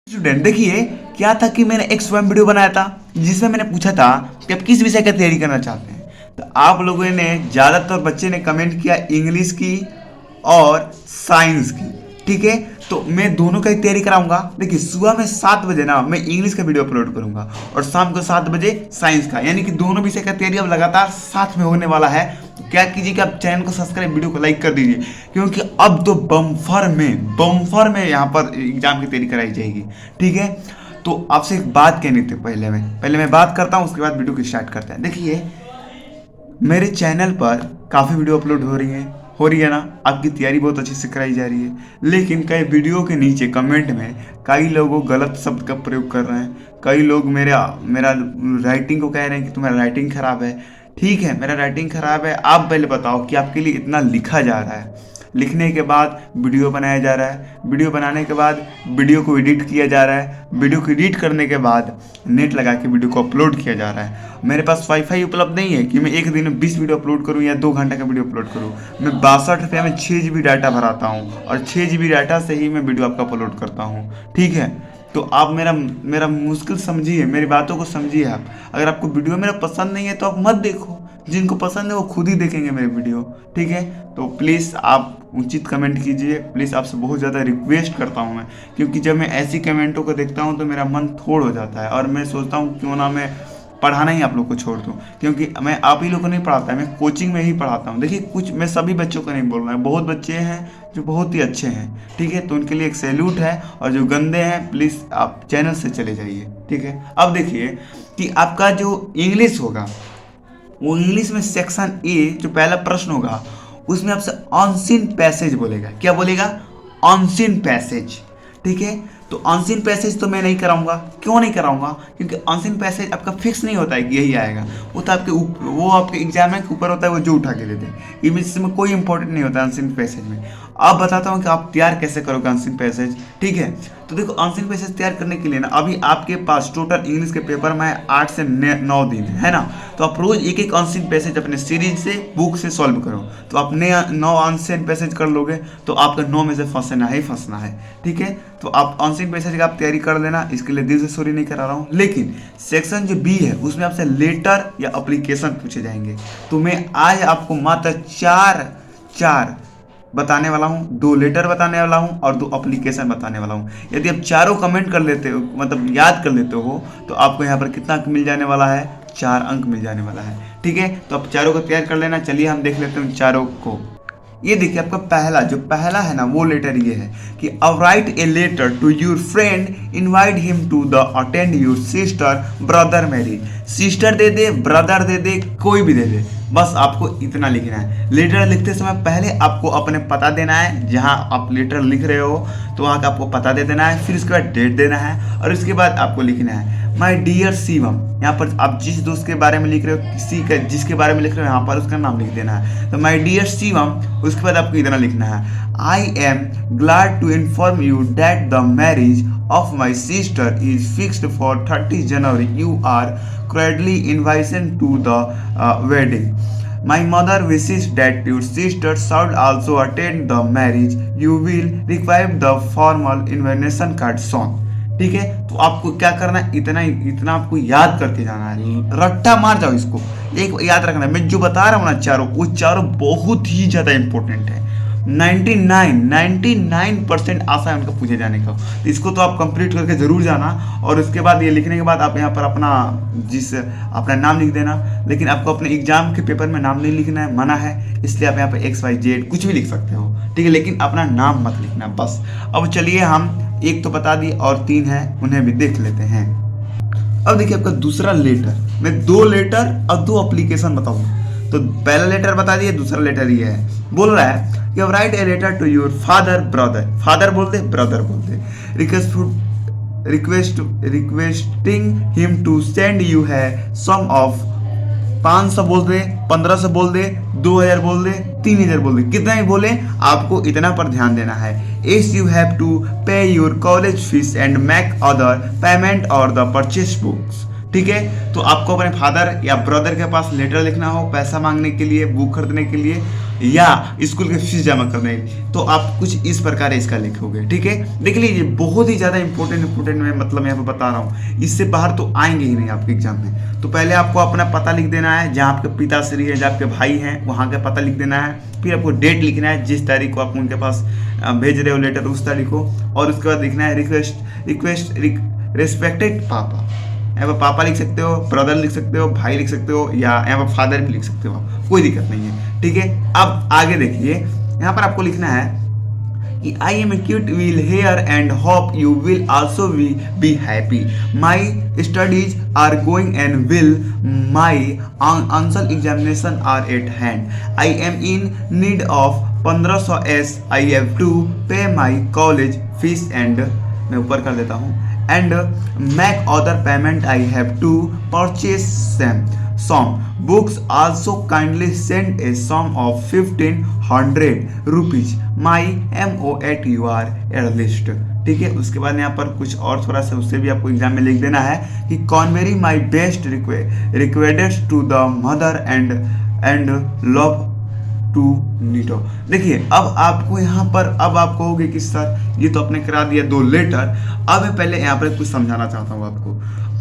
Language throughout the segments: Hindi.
स्टूडेंट देखिए, क्या था कि मैंने एक स्वयं वीडियो बनाया था जिसमें मैंने पूछा था कि आप किस विषय का तैयारी करना चाहते हैं। तो आप लोगों ने ज़्यादातर बच्चे ने कमेंट किया इंग्लिश की और साइंस की। ठीक है, तो मैं दोनों का ही तैयारी कराऊंगा। देखिए, सुबह में 7 बजे ना मैं इंग्लिश का वीडियो अपलोड करूंगा और शाम को 7 बजे साइंस का, यानी कि दोनों विषय का तैयारी अब लगातार साथ में होने वाला है। तो क्या कीजिए कि आप चैनल को सब्सक्राइब, वीडियो को लाइक कर दीजिए, क्योंकि अब तो बम्फर में यहाँ पर एग्जाम की तैयारी कराई जाएगी। ठीक है, तो आपसे एक बात कहनी थी। पहले मैं बात करता हूँ, उसके बाद वीडियो को स्टार्ट करते हैं। देखिए, मेरे चैनल पर काफ़ी वीडियो अपलोड हो रही है ना, आपकी तैयारी बहुत अच्छे से कराई जा रही है। लेकिन कई वीडियो के नीचे कमेंट में कई लोगों गलत शब्द का प्रयोग कर रहे हैं। कई लोग मेरा मेरा राइटिंग को कह रहे हैं कि तुम्हारा राइटिंग खराब है। ठीक है, मेरा राइटिंग खराब है। आप पहले बताओ कि आपके लिए इतना लिखा जा रहा है, लिखने के बाद वीडियो बनाया जा रहा है, वीडियो बनाने के बाद वीडियो को एडिट किया जा रहा है, वीडियो को एडिट करने के बाद नेट लगा के वीडियो को अपलोड किया जा रहा है। मेरे पास वाईफाई उपलब्ध नहीं है कि मैं एक दिन में 20 वीडियो अपलोड करूं या 2 घंटे का वीडियो अपलोड करूं। मैं 62 रुपये में 6 GB डाटा भराता हूं और 6 GB डाटा से ही मैं वीडियो आपका अपलोड करता हूं। ठीक है, तो आप मेरा मुश्किल समझिए, मेरी बातों को समझिए। आप अगर आपको वीडियो मेरा पसंद नहीं है तो आप मत देखो, जिनको पसंद है वो खुद ही देखेंगे मेरे वीडियो। ठीक है, तो प्लीज़ आप उचित कमेंट कीजिए। प्लीज़ आपसे बहुत ज़्यादा रिक्वेस्ट करता हूँ मैं, क्योंकि जब मैं ऐसी कमेंटों को देखता हूँ तो मेरा मन थोड़ हो जाता है और मैं सोचता हूँ क्यों ना मैं पढ़ाना ही आप लोग को छोड़ दूँ, क्योंकि मैं आप ही लोग को नहीं पढ़ाता, मैं कोचिंग में ही पढ़ाता हूँ। देखिए, कुछ मैं सभी बच्चों को नहीं बोल रहा है, बहुत बच्चे हैं जो बहुत ही अच्छे हैं। ठीक है, तो उनके लिए एक सैल्यूट है, और जो गंदे हैं प्लीज़ आप चैनल से चले जाइए। ठीक है, अब देखिए कि आपका जो इंग्लिश होगा वो इंग्लिश में सेक्शन ए जो पहला प्रश्न होगा उसमें आपसे अनसीन पैसेज बोलेगा। क्या बोलेगा? Unseen passage. ठीक है, तो अनसीन पैसेज तो मैं नहीं कराऊंगा। क्यों नहीं कराऊंगा? क्योंकि अनसीन पैसेज आपका फिक्स नहीं होता है कि यही आएगा। वो तो वो आपके एग्जाम के ऊपर होता है, वो जो उठा के देते हैं। इसमें कोई इंपॉर्टेंट नहीं होता अनसीन पैसेज में। अब बताता हूँ कि आप तैयार कैसे करोगे अनसीन पैसेज। ठीक है, तो देखो, अनसीन पैसेज तैयार करने के लिए ना अभी आपके पास टोटल इंग्लिश के पेपर में 8 से 9 दिन है ना। तो आप रोज एक एक अनसीन पैसेज अपने सीरीज से, बुक से सॉल्व करो। तो आप 9 अनसीन पैसेज कर लोगे तो आपका 9 में से फंसना ही फंसना है। ठीक है, तो आप अनसीन पैसेज का आप तैयारी कर लेना, इसके लिए दिल से सॉरी नहीं करा रहा हूँ। लेकिन सेक्शन जो बी है उसमें आपसे लेटर या अप्लीकेशन पूछे जाएंगे। तो मैं आज आपको मात्र चार बताने वाला हूँ। 2 लेटर बताने वाला हूँ और 2 अप्लीकेशन बताने वाला हूँ। यदि आप चारों कमेंट कर लेते हो, मतलब याद कर लेते हो, तो आपको यहाँ पर कितना अंक मिल जाने वाला है? 4 अंक मिल जाने वाला है। ठीक है, तो आप चारों को तैयार कर लेना। चलिए हम देख लेते हैं चारों को। ये देखिए, आपका पहला है ना, वो लेटर ये है कि write a letter to your friend, invite him to the attend your sister brother marriage. Sister दे दे, ब्रदर दे दे, कोई भी दे दे, बस आपको इतना लिखना है। लेटर लिखते समय पहले आपको अपने पता देना है, जहाँ आप लेटर लिख रहे हो तो वहाँ का आपको पता दे देना है। फिर उसके बाद डेट देना है और उसके बाद आपको लिखना है माय डियर शिवम। यहाँ पर आप जिस दोस्त के बारे में लिख रहे हो, जिसके बारे में लिख रहे हो, यहाँ पर उसका नाम लिख देना है। तो माय डियर शिवम, उसके बाद आपको इतना लिखना है I am glad to inform you that the marriage of my sister is fixed for 30 January. You are cordially invited to the wedding. My mother wishes that your sister should also attend the marriage. You will require the formal invitation card shown. ठीक है, तो आपको क्या करना है? इतना आपको याद करके जाना है। रट्टा मार जाओ इसको, एक याद रखना है। मैं जो बता रहा हूँ ना चारों, वो चारों बहुत ही ज़्यादा इंपॉर्टेंट है। 99% आशा है उनका पूछे जाने का। तो इसको तो आप कंप्लीट करके ज़रूर जाना, और उसके बाद ये लिखने के बाद आप यहाँ पर अपना नाम लिख देना। लेकिन आपको अपने एग्जाम के पेपर में नाम नहीं लिखना है, मना है। इसलिए आप यहाँ पर XYZ कुछ भी लिख सकते हो। ठीक है, लेकिन अपना नाम मत लिखना बस। अब चलिए, हम एक तो बता दिए और 3 है, उन्हें भी देख लेते हैं। अब देखिए, आपका दूसरा लेटर, मैं 2 लेटर और 2 अप्लीकेशन बताऊंगा। तो पहला लेटर बता दिए, दूसरा लेटर ये है, बोल रहा है कि write a letter to your father brother. Father बोलते, ब्रदर बोलते। Requesting him to send you है सम ऑफ 500 बोल दे, 1500 बोल दे, 2000 बोल दे, 3000 बोल दे, कितना ही बोले आपको इतना पर ध्यान देना है। इस यू हैव टू पे your college fees and make other payment और द परचेस बुक्स। ठीक है। तो आपको अपने फादर या ब्रदर के पास लेटर लिखना हो पैसा मांगने के लिए, बुक खरीदने के लिए या स्कूल की फीस जमा करने, तो आप कुछ इस प्रकार इसका लिखोगे, ठीक है। देख लीजिए बहुत ही ज़्यादा इंपॉर्टेंट मैं मतलब यहाँ पे बता रहा हूँ, इससे बाहर तो आएंगे ही नहीं आपके एग्जाम में। तो पहले आपको अपना पता लिख देना है, जहाँ आपके पिताश्री है, जहाँ आपके भाई हैं वहाँ का पता लिख देना है। फिर आपको डेट लिखना है, जिस तारीख को आप उनके पास भेज रहे हो लेटर उस तारीख को, और उसके बाद लिखना है रिक्वेस्ट रिस्पेक्टेड पापा। यहाँ पर पापा लिख सकते हो, ब्रदर लिख सकते हो, भाई लिख सकते हो, या यहाँ पर फादर भी लिख सकते हो, कोई दिक्कत नहीं है, ठीक है। अब आगे देखिए, यहाँ पर आपको लिखना है कि I am quite well here and hope you will also be happy, my studies are going and will my answer examination are at hand, I am in need of 1500 as, I have to pay my college fees and, मैं ऊपर कर देता हूँ, and make other payment I have to purchase some books, also kindly send a sum of 1500 rupees my MO at your earliest, ठीक है। उसके बाद यहाँ पर कुछ और थोड़ा सा उससे भी आपको एग्जाम में लिख देना है कि convey my best requests to the mother and love to नीटो। देखिए अब आपको यहाँ पर अब आप कहोगे कि सर ये तो आपने करा दिया 2 लेटर, अब मैं पहले यहाँ पर कुछ समझाना चाहता हूँ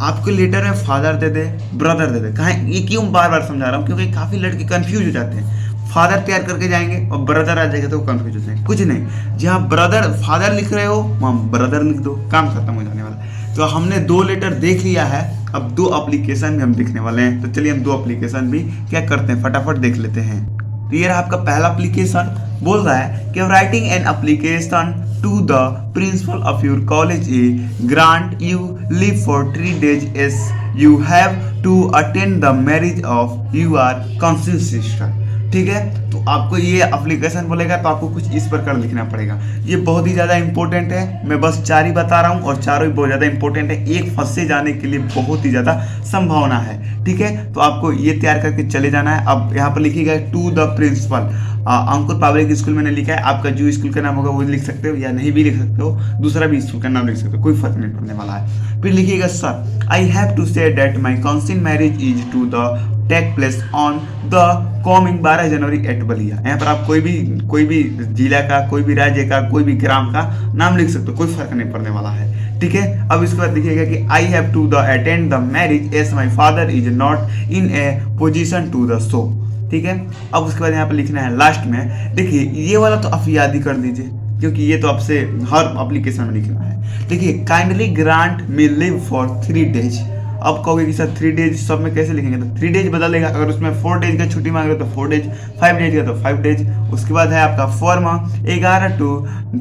आपको लेटर में फादर दे दे, ब्रदर दे दे। कहाँ ये क्यों बार बार समझा रहा हूँ, क्योंकि काफ़ी लड़के कंफ्यूज हो जाते हैं, फादर तैयार करके जाएंगे और ब्रदर आ जाएगा तो वो कंफ्यूज हो जाएंगे। कुछ नहीं, जहाँ ब्रदर फादर लिख रहे हो वहाँ ब्रदर लिख दो, काम खत्म हो जाने वाला। तो हमने 2 लेटर देख लिया है, अब 2 एप्लीकेशन भी हम देखने वाले हैं। तो चलिए हम 2 एप्लीकेशन भी क्या करते हैं फटाफट देख लेते हैं। तो ये रहा आपका पहला एप्लीकेशन, बोल रहा है कि writing an application to the principal of your college a grant you leave for 3 days as you have to attend the marriage of your cousin sister, ठीक है। तो आपको ये एप्लीकेशन बोलेगा तो आपको कुछ इस प्रकार लिखना पड़ेगा। ये बहुत ही ज़्यादा इंपॉर्टेंट है, मैं बस 4 ही बता रहा हूँ और चारों ही बहुत ज़्यादा इंपॉर्टेंट है, एक फंसे जाने के लिए बहुत ही ज़्यादा संभावना है, ठीक है। तो आपको ये तैयार करके चले जाना है। अब यहाँ पर लिखिएगा to the principal, Ankur public school मैंने लिखा है, आपका जो स्कूल का नाम होगा वो लिख सकते हो या नहीं भी लिख सकते हो, दूसरा भी स्कूल का नाम लिख सकते हो, कोई फर्क नहीं पड़ने वाला है। फिर लिखिएगा sir I have to say that my cousin marriage is to the take place on the coming 12 January at Ballia. यहाँ पर आप कोई भी जिला का, कोई भी राज्य का, कोई भी ग्राम का नाम लिख सकते हो, कोई फर्क नहीं पड़ने वाला है, ठीक है। अब इसके बाद लिखिएगा कि I have to the attend the marriage as my father is not in a position to the show, ठीक है। अब उसके बाद यहाँ पर लिखना है लास्ट में, देखिए ये वाला तो आप याद ही कर दीजिए क्योंकि ये तो आपसे हर एप्लीकेशन में लिखना है। देखिए kindly grant me leave for 3 days। अब कहोगे कि सर 3 days सब में कैसे लिखेंगे, तो 3 days बदलेगा, अगर उसमें 4 days का छुट्टी मांग रहे हो तो 4 days, 5 days का तो 5 days। उसके बाद है आपका form 11 to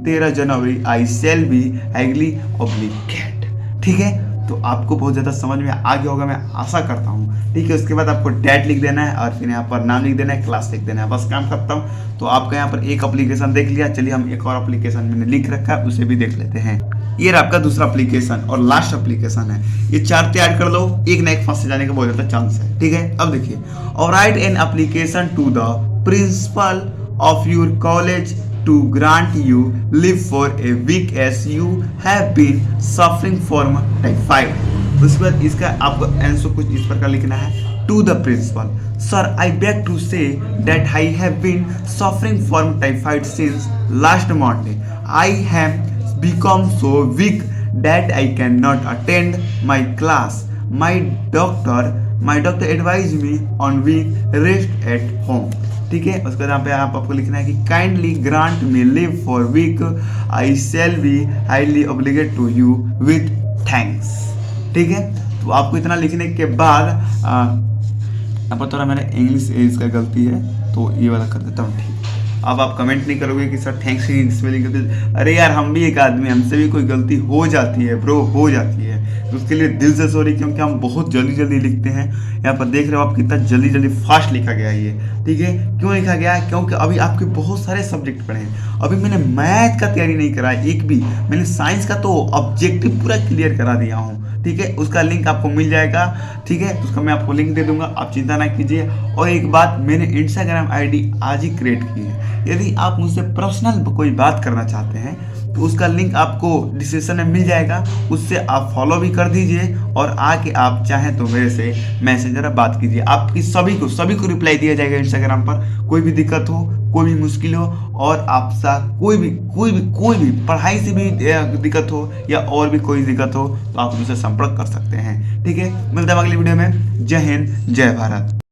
13 January I shall be highly obliged, ठीक है। तो आपको बहुत ज़्यादा समझ में आ गया होगा मैं आशा करता हूँ, ठीक है। उसके बाद आपको डेट लिख देना है और फिर यहाँ पर नाम लिख देना है, क्लास लिख देना है, बस काम खत्म। तो आपका यहाँ पर एक एप्लीकेशन देख लिया, चलिए हम एक और एप्लीकेशन मैंने लिख रखा है उसे भी देख लेते हैं। ये आपका दूसरा एप्लीकेशन और लास्ट एप्लीकेशन है, ये 4 तैयार कर लो, एक ना एक फंस जाने का बहुत ज़्यादा चांस है, ठीक है। अब देखिए और write an application to the principal of your college to grant you leave for a week as you have been suffering from typhoid। उसके बाद इसका आपको आंसर कुछ इस प्रकार लिखना है, to the principal sir I beg to say that I have been suffering from typhoid since last Monday, I have become so weak that I cannot attend my class, my doctor advised me on week rest at home, ठीक है। उसके बाद यहाँ पे आपको लिखना है कि kindly grant me leave for week I shall be highly obligate to you with thanks, ठीक है। तो आपको इतना लिखने के बाद यहाँ पर थोड़ा मैंने इंग्लिश इसका गलती है तो ये वाला कर देता हूँ, ठीक। अब आप कमेंट नहीं करोगे कि सर थैंक्स की स्पेलिंग गलती, अरे यार हम भी एक आदमी, हमसे भी कोई गलती हो जाती है ब्रो, हो जाती है, तो उसके लिए दिल से सॉरी, क्योंकि हम बहुत जल्दी लिखते हैं। यहाँ पर देख रहे हो आप कितना जल्दी फास्ट लिखा गया है ये, ठीक है। क्यों लिखा गया है, क्योंकि अभी आपके बहुत सारे सब्जेक्ट पढ़े हैं, अभी मैंने मैथ का तैयारी नहीं करा है एक भी, मैंने साइंस का तो ऑब्जेक्टिव पूरा क्लियर करा दिया हूँ, ठीक है। उसका लिंक आपको मिल जाएगा, ठीक है, उसका मैं आपको लिंक दे दूंगा, आप चिंता ना कीजिए। और एक बात, मैंने इंस्टाग्राम आईडी आज ही क्रिएट की है, यदि आप मुझसे पर्सनल कोई बात करना चाहते हैं तो उसका लिंक आपको डिस्क्रिप्शन में मिल जाएगा, उससे आप फॉलो भी कर दीजिए और आके आप चाहें तो मेरे से मैसेंजर पर बात कीजिए। आपकी सभी को रिप्लाई दिया जाएगा इंस्टाग्राम पर। कोई भी दिक्कत हो, कोई भी मुश्किल हो, और आपसा कोई भी पढ़ाई से भी दिक्कत हो या और भी कोई दिक्कत हो, तो आप मुझसे संपर्क कर सकते हैं। ठीक है, मिलते हैं अगली वीडियो में। जय हिंद, जय भारत।